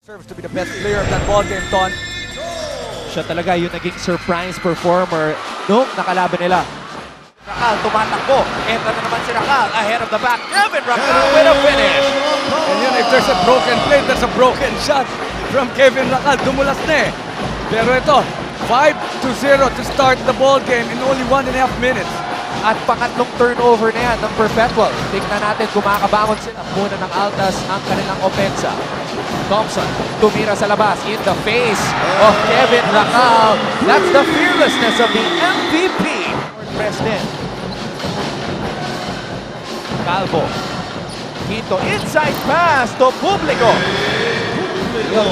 Serves to be the best player of that ball game, Ton. Siya talaga yung naging surprise performer nung nakalaban nila. Rakal tumatakbo. Entra na naman si Rakal ahead of the back. Kevin Rakal with a finish. And yun, if there's a broken play, there's a broken shot from Kevin Rakal. Dumulas na eh. Pero ito, 5-0 to start the ball game in only 1.5 minutes. At pangatlong turnover na yan ng Perpetual. Tingnan natin kung makakabangon sila. Muna ng Altas ang kanilang opensa. Thompson tumira sa labas in the face of Kevin Rakal. That's the fearlessness of the MVP. President Calvo. Quinto inside pass to Publico.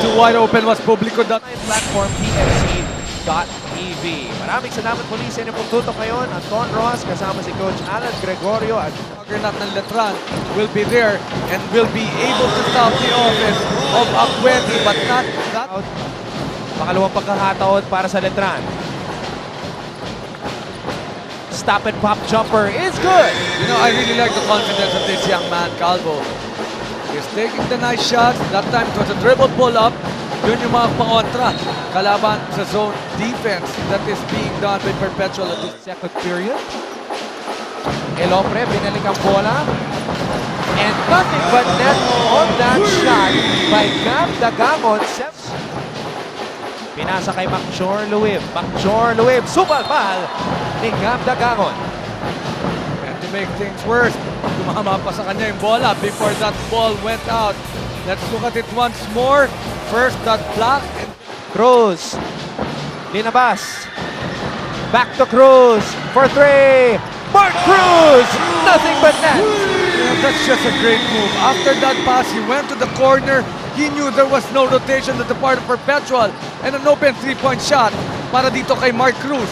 Too wide open was Publico. Platform PFC.tv. Maraming salamat muli sa inyong pagtutok ngayon. Anton Rojas kasama si Coach Alan Gregorio at Juggernaut ng Letran will be there and will be able to stop the offense of Acueti, but not that. pangalawang pagkakataon para sa Letran. Stop and pop jumper is good. You know, I really like the confidence of this young man, Calvo. He's taking the nice shots. That time it was a dribble pull-up. Yun yung mga pa-kontra. Kalaban sa zone defense that is being done by Perpetual at this Second period. Elopre, binalik ang bola. And nothing but net on that shot by Gab Dagamon. Pinasa kay Macjor Luib. Macjor Luib, subalpal ni Gab Dagamon. And to make things worse, tumama pa sa kanya yung bola before that ball went out. Let's look at it once more. First, that block. And Cruz. Linabas. Back to Cruz for three. Mark Cruz! Nothing but net. yeah, that's just a great move. After that pass, he went to the corner. He knew there was no rotation at the part of Perpetual. And an open three-point shot para dito kay Mark Cruz.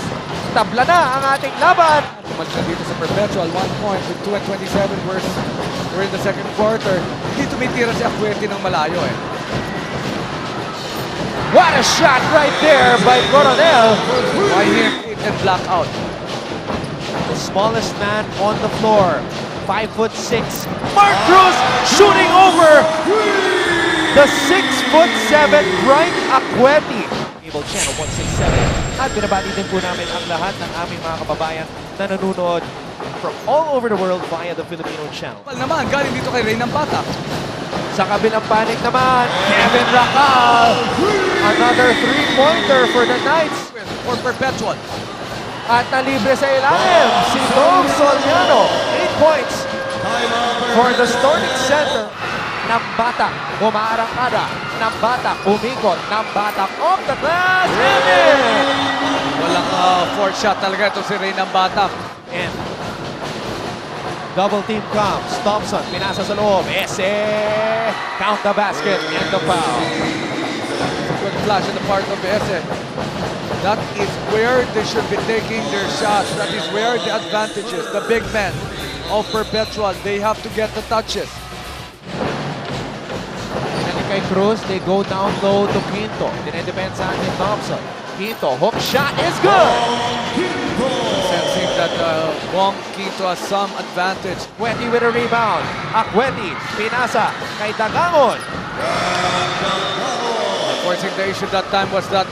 Tabla na ang ating laban. Tumal siya dito sa Perpetual. 1 point with 2:27. We're in the second quarter. Hindi tumitira si Acueti ng malayo eh. What a shot right there by Coronel. Why him and block out? The smallest man on the floor. 5'6". Mark Cruz shooting over the 6'7" Bright Acueti. Cable Channel 167. At binabati din po namin ang lahat ng aming mga kababayan na nanonood from all over the world via the Filipino channel. Well naman, galing dito kay Ray ng Bata. Sa kabilang panig naman, Kevin Rakal. Another three-pointer for the Knights. For Perpetual. At nalibre sa ilalim, si Dom Soliano. 8 points for the Storting Center. Nambata, umaarangkada. Nambata, umikot. Nambata, off the glass. Walang fourth shot talaga ito si Ray ng Bata. And double team comes. Thompson, pinasa sa loob. Ese, count the basket and the foul. Good flash on the part of Ese. That is where they should be taking their shots. That is where the advantages, the big men of Perpetual, they have to get the touches. Pinalik kay Cruz, they go down low to Quinto. Dinedepensahan ni Thompson. Quinto, hook shot is good! Sensing that Bong Quinto has some advantage. Acueti with a rebound. Acueti, pinasa kay Dagamon. Forcing the issue that time was that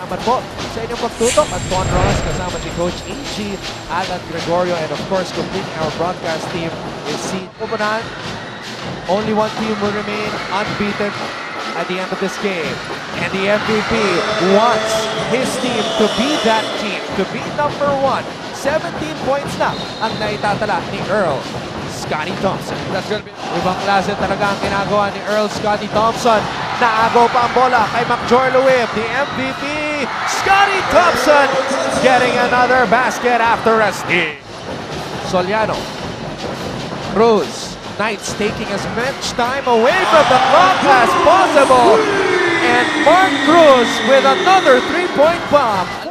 Salamat po sa inyong pagtutok. Anton Rojas kasama si Coach A.G. Alan Gregorio, and of course, completing our broadcast team is si Pupunan. Only one team will remain unbeaten at the end of this game. And the MVP wants his team to be that team, to be number one. 17 points na ang naitatala ni Earl Scotty Thompson. that's going to be Ibang klase talaga ang ginagawa ni Earl Scotty Thompson. Naagaw pa ang bola kay Macjor Luib, the MVP. Scotty Thompson getting another basket after a steal. Soliano. Cruz. Knights taking as much time away from the clock as possible. And Mark Cruz with another three-point bomb